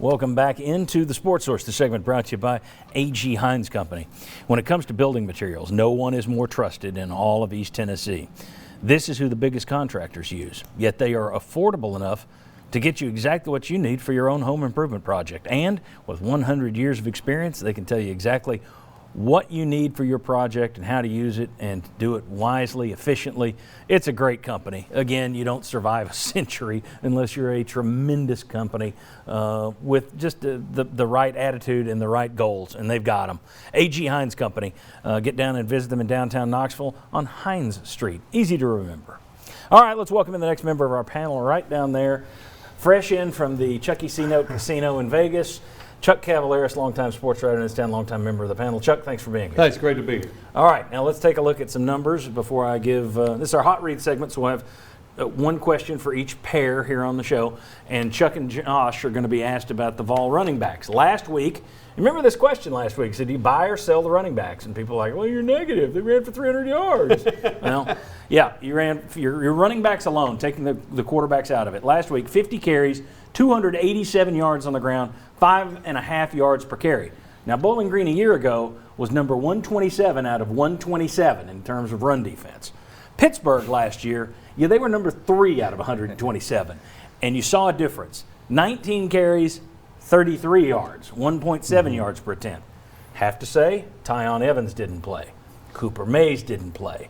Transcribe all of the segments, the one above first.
Welcome back into the Sports Source, the segment brought to you by A.G. Hines Company. When it comes to building materials, no one is more trusted in all of East Tennessee. This is who the biggest contractors use, yet they are affordable enough to get you exactly what you need for your own home improvement project. And with 100 years of experience, they can tell you exactly what you need for your project and how to use it and do it wisely, efficiently. It's a great company. Again, you don't survive a century unless you're a tremendous company with just the right attitude and the right goals, and they've got them. A.G. Hines Company. Get down and visit them in downtown Knoxville on Hines Street. Easy to remember. All right, let's welcome in the next member of our panel right down there. Fresh in from the Chuck E. C. Note Casino in Vegas, Chuck Cavaleris, longtime sports writer in this town, longtime member of the panel. Chuck, thanks for being here. Hey, it's great to be here. All right, now let's take a look at some numbers before I give, this is our hot read segment, so we'll have one question for each pair here on the show, and Chuck and Josh are going to be asked about the Vol running backs. Last week, remember this question last week, said, do you buy or sell the running backs? And people are like, well, you're negative. They ran for 300 yards. Well, yeah, you ran your running backs alone, taking the quarterbacks out of it. Last week, 50 carries, 287 yards on the ground, 5.5 yards per carry. Now, Bowling Green a year ago was number 127 out of 127 in terms of run defense. Pittsburgh last year, yeah, they were number 3 out of 127. And you saw a difference. 19 carries, 33 yards, 1.7 yards per attempt. Have to say, Tyon Evans didn't play. Cooper Mays didn't play.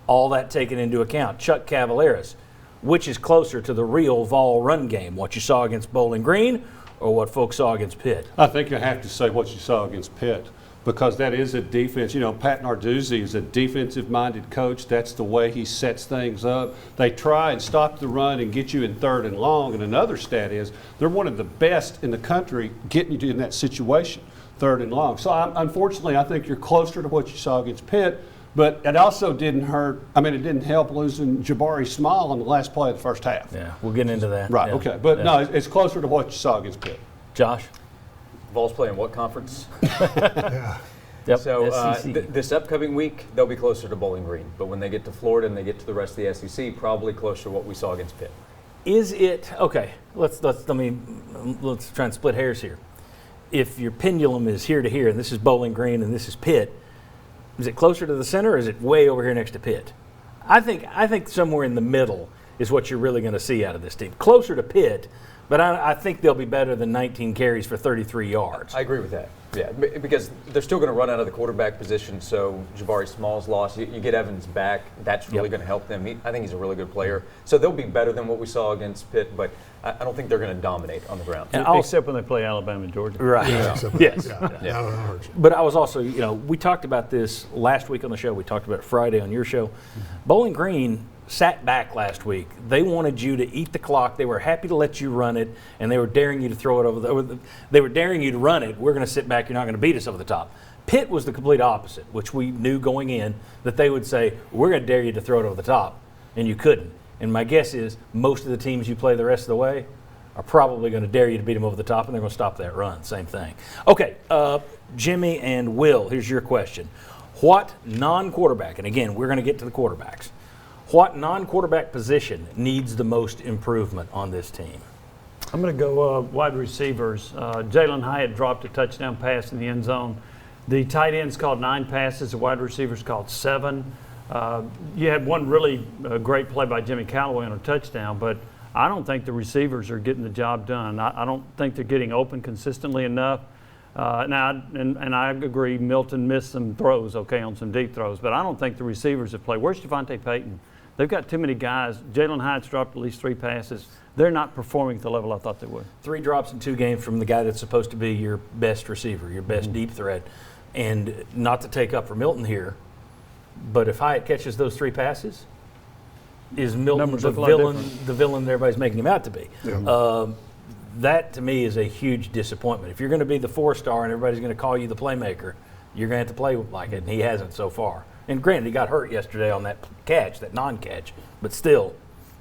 All that taken into account. Chuck Cavaleris, which is closer to the real Vol run game, what you saw against Bowling Green or what folks saw against Pitt? I think you have to say what you saw against Pitt, because that is a defense. You know, Pat Narduzzi is a defensive-minded coach. That's the way he sets things up. They try and stop the run and get you in 3rd and long. And another stat is they're one of the best in the country getting you in that situation, 3rd and long. So unfortunately, I think you're closer to what you saw against Pitt. But it also didn't hurt. I mean, it didn't help losing Jabari Small on the last play of the first half. Yeah, we'll get into that. Right, yeah. okay. But no, it's closer to what you saw against Pitt. Josh? Vols play in what conference? Yeah. Yep. So this upcoming week, they'll be closer to Bowling Green. But when they get to Florida and they get to the rest of the SEC, probably closer to what we saw against Pitt. Is it, okay, let's try and split hairs here. If your pendulum is here to here, and this is Bowling Green and this is Pitt, is it closer to the center or is it way over here next to Pitt? I think somewhere in the middle is what you're really going to see out of this team. Closer to Pitt, but I think they'll be better than 19 carries for 33 yards. I agree with that. Yeah, because they're still going to run out of the quarterback position, so Jabari Small's lost. You get Evans back. That's really going to help them. I think he's a really good player. So they'll be better than what we saw against Pitt, but I don't think they're going to dominate on the ground. Except when they play Alabama and Georgia. Right. Yeah. Yes. Yeah. But I was also, we talked about this last week on the show. We talked about it Friday on your show. Bowling Green sat back last week. They wanted you to eat the clock. They were happy to let you run it, and they were daring you to throw it over they were daring you to run it. We're going to sit back. You're not going to beat us over the top. Pitt was the complete opposite, which we knew going in that they would say, we're going to dare you to throw it over the top, and you couldn't. And my guess is most of the teams you play the rest of the way are probably going to dare you to beat them over the top, and they're going to stop that run. Same thing. Okay, Jimmy and Will, here's your question. What non-quarterback, and again, we're going to get to the quarterbacks, what non-quarterback position needs the most improvement on this team? I'm going to go wide receivers. Jalen Hyatt dropped a touchdown pass in the end zone. The tight ends called 9 passes. The wide receivers called 7. You had one really great play by Jimmy Callaway on a touchdown, but I don't think the receivers are getting the job done. I don't think they're getting open consistently enough. Now, I agree, Milton missed some throws, on some deep throws, but I don't think the receivers have played. Where's Devontae Payton? They've got too many guys. Jalen Hyatt's dropped at least 3 passes. They're not performing at the level I thought they would. 3 drops in 2 games from the guy that's supposed to be your best receiver, your best deep threat. And not to take up for Milton here, but if Hyatt catches those 3 passes, is Milton the villain that everybody's making him out to be? Yeah. That, to me, is a huge disappointment. If you're going to be the 4-star and everybody's going to call you the playmaker, you're going to have to play like it, and he hasn't so far. And granted, he got hurt yesterday on that catch, that non-catch, but still,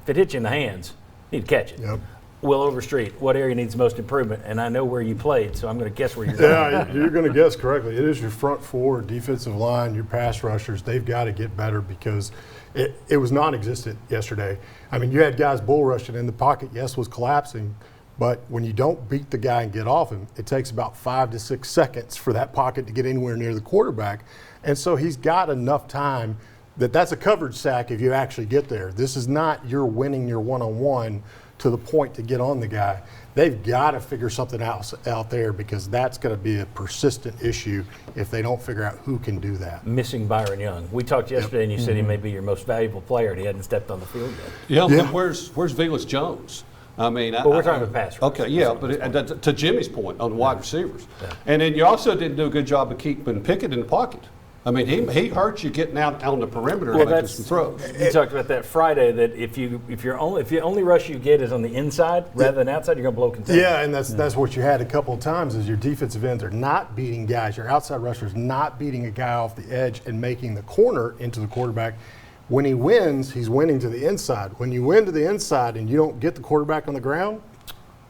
if it hits you in the hands, you need to catch it. Yep. Will Overstreet, what area needs most improvement? And I know where you played, so I'm going to guess where you're going. Yeah, you're going to guess correctly. It is your front 4, defensive line, your pass rushers. They've got to get better because it was non-existent yesterday. I mean, you had guys bull rushing in the pocket. Yes, was collapsing, But when you don't beat the guy and get off him, it takes about 5 to 6 seconds for that pocket to get anywhere near the quarterback. And so he's got enough time that's a coverage sack if you actually get there. This is not you're winning your one-on-one to the point to get on the guy. They've got to figure something else out there, because that's going to be a persistent issue if they don't figure out who can do that. Missing Byron Young. We talked yesterday, and you said he may be your most valuable player, and he hadn't stepped on the field yet. Yeah, but where's Velus Jones? I mean, Well, we're talking about pass rush. Okay, yeah, but to Jimmy's point on wide receivers, and then you also didn't do a good job of keeping Pickett in the pocket. I mean, he hurt you getting out on the perimeter Well, making some throws. You talked about that Friday, that if the only rush you get is on the inside rather than outside, you're going to blow containment. Yeah, and that's what you had a couple of times, is your defensive ends are not beating guys, your outside rushers not beating a guy off the edge and making the corner into the quarterback. When he wins, he's winning to the inside. When you win to the inside and you don't get the quarterback on the ground,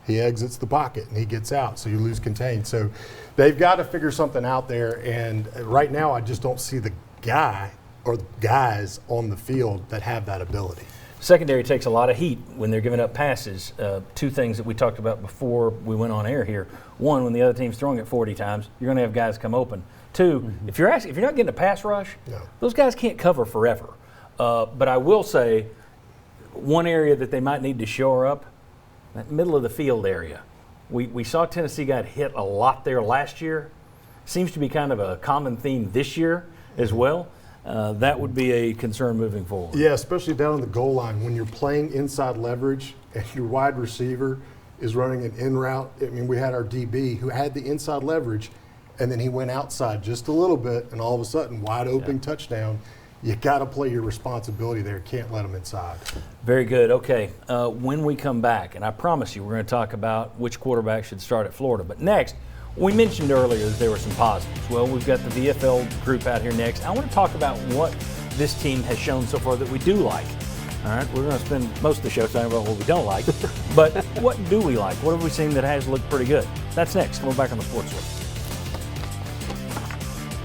he exits the pocket and he gets out, so you lose contain. So they've got to figure something out there, and right now I just don't see the guy or the guys on the field that have that ability. Secondary takes a lot of heat when they're giving up passes. Two things that we talked about before we went on air here. One, when the other team's throwing it 40 times, you're going to have guys come open. Two, if you're not getting a pass rush, those guys can't cover forever. But I will say, one area that they might need to shore up, that middle of the field area. We saw Tennessee got hit a lot there last year. Seems to be kind of a common theme this year as well. That would be a concern moving forward. Yeah, especially down on the goal line when you're playing inside leverage and your wide receiver is running an in route. I mean, we had our DB who had the inside leverage, and then he went outside just a little bit, and all of a sudden, wide open touchdown. You got to play your responsibility there. Can't let them inside. Very good. Okay, when we come back, and I promise you we're going to talk about which quarterback should start at Florida. But next, we mentioned earlier that there were some positives. Well, we've got the VFL group out here next. I want to talk about what this team has shown so far that we do like. All right, we're going to spend most of the show talking about what we don't like. But what do we like? What have we seen that has looked pretty good? That's next. We're back on the Sports Web.